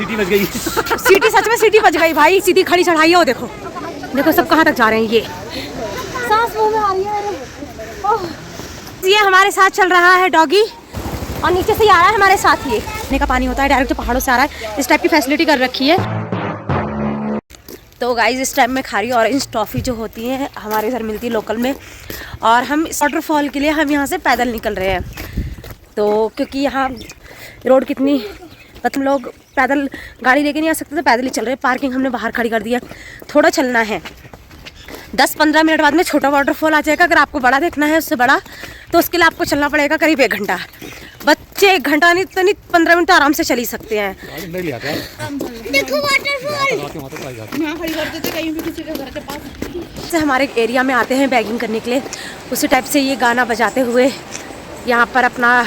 सीटी बज गई। सीटी, सच में सीटी बज गई भाई। सीधी खड़ी चढ़ाई है वो, देखो देखो सब कहाँ तक जा रहे हैं। ये सांस मुंह में आ रही है। ये हमारे साथ चल रहा है डॉगी, और नीचे से ही आ रहा है हमारे साथ। ये पीने का पानी होता है डायरेक्ट जो पहाड़ों से आ रहा है, इस टाइप की फैसिलिटी कर रखी है। तो गाइज इस टाइम में खा रही हूँ ऑरेंज टॉफ़ी जो होती है हमारे इधर मिलती है लोकल में। और हम इस वाटरफॉल के लिए हम यहाँ से पैदल निकल रहे हैं। तो क्योंकि यहाँ रोड कितनी, मतलब लोग पैदल गाड़ी लेके नहीं आ सकते, तो पैदल ही चल रहे हैं। पार्किंग हमने बाहर खड़ी कर दी है। थोड़ा चलना है, 10-15 मिनट बाद में छोटा वाटरफॉल आ जाएगा। अगर आपको बड़ा देखना है उससे बड़ा, तो उसके लिए आपको चलना पड़ेगा करीब 1 घंटा। बच्चे 1 घंटा नहीं तो नहीं 15 मिनट आराम से चल ही सकते हैं। देखो वाटरफॉल। हमारे एरिया में आते हैं बैगिंग करने के लिए, उसी टाइप से ये गाना बजाते हुए यहाँ पर अपना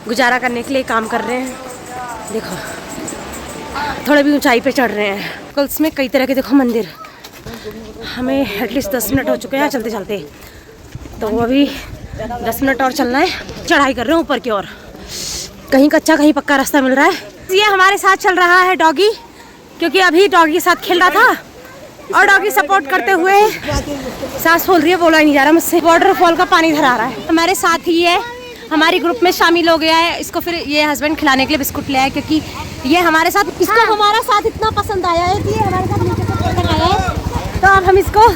गुजारा करने के लिए काम कर रहे हैं। देखो थोड़े भी ऊंचाई पे चढ़ रहे हैं। कल्स में कई तरह के देखो मंदिर। हमें एटलीस्ट 10 मिनट हो चुके हैं चलते चलते, तो अभी 10 मिनट और चलना है। चढ़ाई कर रहे हैं ऊपर की ओर, कहीं कच्चा कहीं पक्का रास्ता मिल रहा है। ये हमारे साथ चल रहा है डॉगी, क्योंकि अभी डॉगी के साथ खेल रहा था और डॉगी सपोर्ट करते हुए सांस फूल रही है, बोला नहीं जा रहा मुझसे। वाटरफॉल का पानी इधर आ रहा है। हमारे साथ ही है, हमारी ग्रुप में शामिल हो गया है। इसको फिर ये हस्बैंड खिलाने के लिए बिस्कुट ले आए, क्योंकि ये हमारे साथ, इसको हमारा साथ इतना पसंद आया है कि ये हमारे साथ नीचे तक आया है। तो अब हम इसको,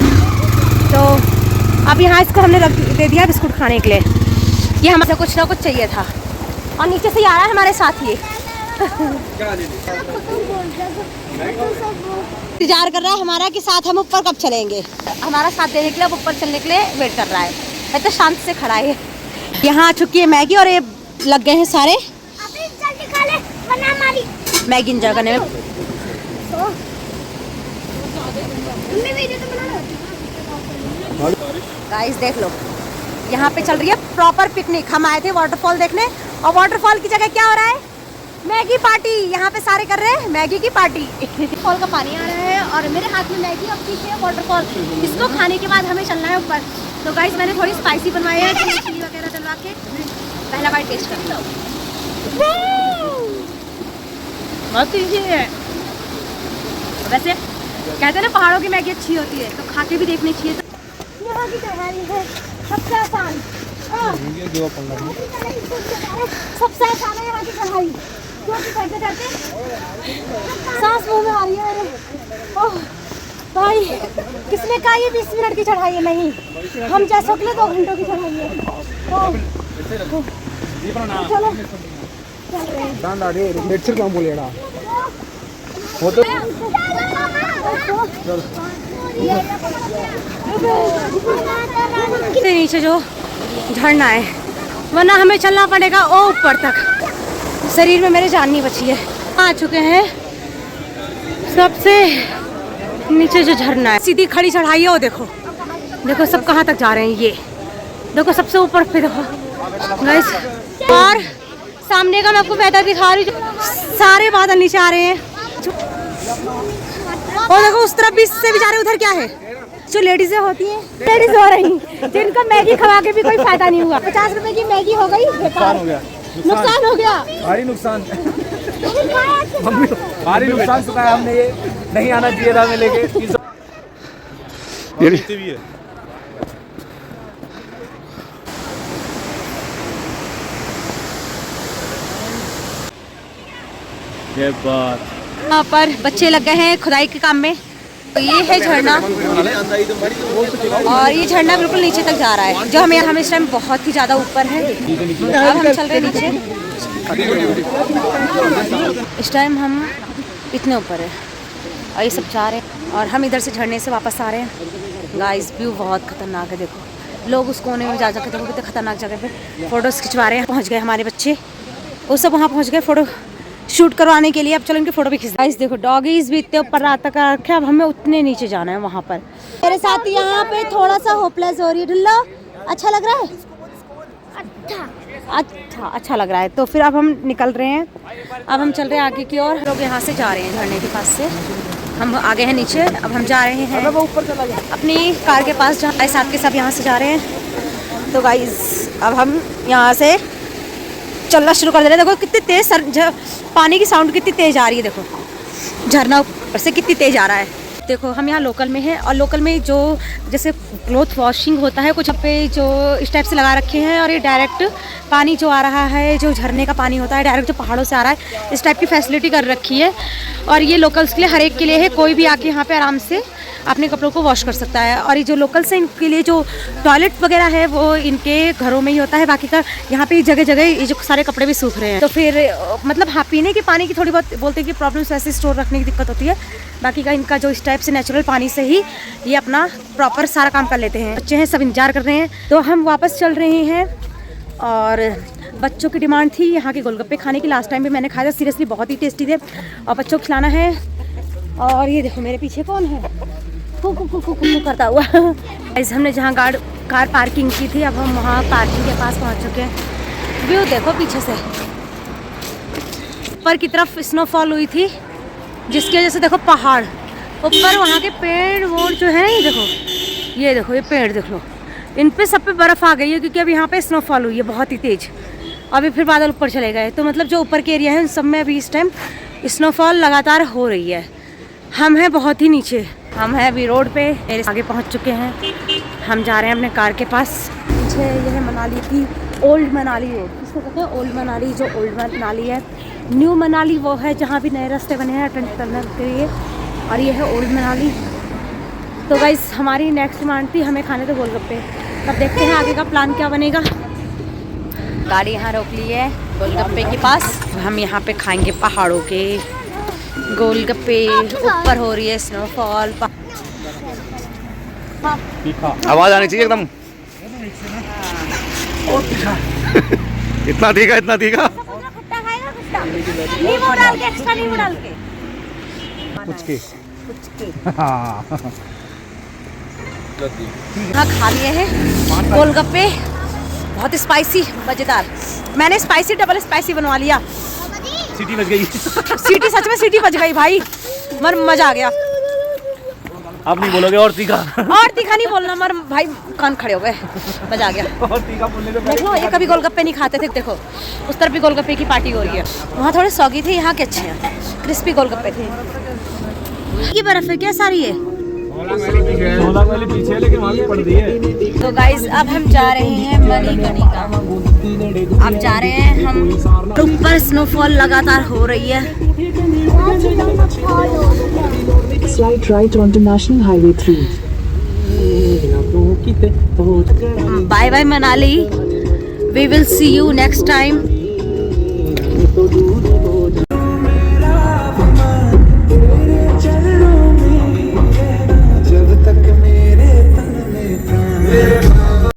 तो अब यहाँ इसको हमने रख दे दिया बिस्कुट खाने के लिए। ये हमें कुछ ना कुछ चाहिए था, और नीचे से ही आ रहा है हमारे साथ। ये इंतजार कर रहा है हमारा कि साथ हम ऊपर कब चलेंगे। हमारा साथ देने के लिए, अब ऊपर चलने के लिए वेट कर रहा है। तो शांत से खड़ा है। यहाँ आ चुकी है मैगी, और ये लग गए हैं सारे मैगी इंजॉय करने में। गाइस देख लो, यहाँ पे चल रही है प्रॉपर पिकनिक। हम आए थे वाटरफॉल देखने, और वाटरफॉल की जगह क्या हो रहा है, मैगी पार्टी। यहाँ पे सारे कर रहे हैं मैगी की पार्टी। फॉल का पानी आ रहा है और मेरे हाथ में मैगी, और पीछे है वाटरफॉल। इसको खाने के बाद हमें चलना है ऊपर। तो गाइस मैंने थोड़ी स्पाइसी बनवाई है, चिली वगैरह डलवा के। पहला बाइट टेस्ट कर लो। बहुत टेस्टी है। वैसे कहते हैं ना पहाड़ों की मैगी अच्छी होती है, तो खा के भी देखनी चाहिए। यहाँ की चढ़ाई है सबसे आसान, सबसे आसान है यहाँ की चढ़ाई, क्योंकि चढ़ते चढ़ते सांस मुंह में आ रही है। ओह भाई, किसने कहा ये 20 मिनट की चढ़ाई है? नहीं, हम जैसों के लिए 2 घंटों की चढ़ाई है। चलो नीचे जो झरना है, वरना हमें चलना पड़ेगा ओ ऊपर तक। शरीर में मेरे जान नहीं बची है। आ चुके हैं सबसे नीचे जो झरना है, सीधी खड़ी चढ़ाई है वो। देखो देखो सब कहाँ तक जा रहे हैं। ये देखो सबसे ऊपर पे देखो गाइस, और सामने का मैं आपको वेदर दिखा रही हूँ। सारे बादल नीचे आ रहे हैं, और देखो उस तरफ भी से भी जा रहे हैं। उधर क्या है, जो लेडीजें होती हैं, लेडीज हो रही, जिनको मैगी खवा के भी कोई फायदा नहीं हुआ। 50 रुपए की मैगी हो गई बेकार, नुकसान हो गया, भारी नुकसान। भारी नुकसान चुका है हमने। ये नहीं आना चाहिए था हमें लेके। भी है ये बात। यहाँ पर बच्चे लग गए हैं खुदाई के काम में। तो ये है झरना, और ये झरना बिल्कुल नीचे तक जा रहा है, जो हमें इस टाइम बहुत ही ज़्यादा ऊपर है। अब हम चल रहे हैं नीचे। इस टाइम हम इतने ऊपर है, और ये सब जा रहे हैं, और हम इधर से झरने से वापस आ रहे हैं। गाइस व्यू बहुत खतरनाक है। देखो लोग उस कोने में जा जाकर देखो कितने खतरनाक जगह पे फोटोज खिंचवा रहे हैं। पहुँच गए हमारे बच्चे, वो सब वहाँ पहुँच गए फोटो शूट करवाने के लिए। अब चलो इनके फोटो भी खींच। गाइस देखो डॉगीज भी इतने ऊपर रात तक रखे, अब हमें उतने नीचे जाना है वहाँ पर। मेरे साथ यहाँ पे थोड़ा सा होपलेस हो रही है। ढुल्लो अच्छा लग रहा है? अच्छा लग रहा है। तो फिर अब हम निकल रहे हैं, अब हम चल रहे हैं आगे की ओर। लोग यहाँ से जा रहे हैं झरने के पास से, हम आगे हैं नीचे। अब हम जा रहे हैं अपनी कार के पास, जहाँ साथ के सब यहाँ से जा रहे हैं। तो गाइस अब हम यहाँ से चलना शुरू कर दे रहे हैं। देखो कितनी तेज पानी की साउंड कितनी तेज आ रही है। देखो झरना ऊपर से कितनी तेज आ रहा है। देखो हम यहाँ लोकल में हैं और लोकल में जो जैसे क्लॉथ वॉशिंग होता है कुछ पे जो इस टाइप से लगा रखे हैं, और ये डायरेक्ट पानी जो आ रहा है, जो झरने का पानी होता है डायरेक्ट जो पहाड़ों से आ रहा है, इस टाइप की फैसिलिटी कर रखी है। और ये लोकल्स के लिए, हर एक के लिए है, कोई भी आके यहाँ पे आराम से अपने कपड़ों को वॉश कर सकता है। और ये जो लोकल्स हैं इनके लिए जो टॉयलेट वगैरह है वो इनके घरों में ही होता है, बाकी का यहाँ पे जगह जगह ये जो सारे कपड़े भी सूख रहे हैं। तो फिर मतलब हाँ, पीने के पानी की थोड़ी बहुत बोलते हैं कि प्रॉब्लम्स वैसे स्टोर रखने की दिक्कत होती है, बाकी का इनका जो इस टाइप से नेचुरल पानी से ही ये अपना प्रॉपर सारा काम कर लेते हैं। बच्चे हैं, सब इंतजार कर रहे हैं, तो हम वापस चल रहे हैं। और बच्चों की डिमांड थी यहाँ के गोलगप्पे खाने की। लास्ट टाइम भी मैंने खाया था, सीरियसली बहुत ही टेस्टी थे, और बच्चों को खिलाना है। और ये देखो मेरे पीछे कौन है, कू करता हुआ। ऐसे हमने जहाँ कार पार्किंग की थी, अब हम वहाँ पार्किंग के पास पहुँच चुके हैं। व्यू देखो पीछे से, ऊपर की तरफ स्नोफॉल हुई थी, जिसकी वजह से देखो पहाड़ ऊपर, वहाँ के पेड़ वो जो है ना, ये देखो ये पेड़ देख लो, इन पे सब पे बर्फ़ आ गई है, क्योंकि अब यहाँ पे स्नोफॉल हुई है बहुत ही तेज़। अभी फिर बादल ऊपर चले गए, तो मतलब जो ऊपर के एरिया है उन सब में अभी इस टाइम स्नोफॉल लगातार हो रही है। हम हैं बहुत ही नीचे, हम हैं अभी रोड पे, मेरे आगे पहुँच चुके हैं। हम जा रहे हैं अपने कार के पास। पीछे ये है मनाली की ओल्ड मनाली रोड, इसको कहते हैं ओल्ड मनाली। जो ओल्ड मनाली है, न्यू मनाली वो है जहाँ भी नए रास्ते बने हैं अटेंड करने के लिए, और ये है ओल्ड मनाली। तो गाइस हमारी नेक्स्ट डिमांड थी हमें खाने थे गोलगप्पे। तब देखते हैं आगे का प्लान क्या बनेगा। गाड़ी यहाँ रोक ली है गोलगप्पे के पास, हम यहाँ पे खाएंगे पहाड़ों के गोलगप्पे। ऊपर हो रही है स्नोफॉल। आवाज आनी चाहिए एकदम। इतना तीखा, इतना तीखा। नींबू डाल के, एक्स्ट्रा नींबू डाल के हाँ। हाँ खा लिए हैं गोलगप्पे, बहुत स्पाइसी मज़ेदार। मैंने स्पाइसी डबल स्पाइसी बनवा लिया। सीटी बज गई। सीटी, सच में सीटी बज गई भाई, मज़ा आ गया। आप नहीं बोलोगे और तीखा? और तीखा नहीं बोलना, मर भाई कान खड़े हो गए, मज़ा आ गया। और तीखा बोलने को देख लो, ये कभी गोलगप्पे नहीं खाते थे, देखो उस तरफ भी गोलगप्पे की पार्टी हो रही है। वहाँ थोड़े सौगी थे, यहाँ के अच्छे हैं, क्रिस्पी गोलगप्पे थे। ये बर्फ है क्या सारी है? पीछे, लेकिन वहाँ भी पड़ रही है। तो गाइस अब हम जा रहे हैं मणिकर्णिका। अब जा रहे हैं हम, ऊपर स्नोफॉल लगातार हो रही है। Slight right onto National Highway 3. Bye bye Manali. We will see you next time.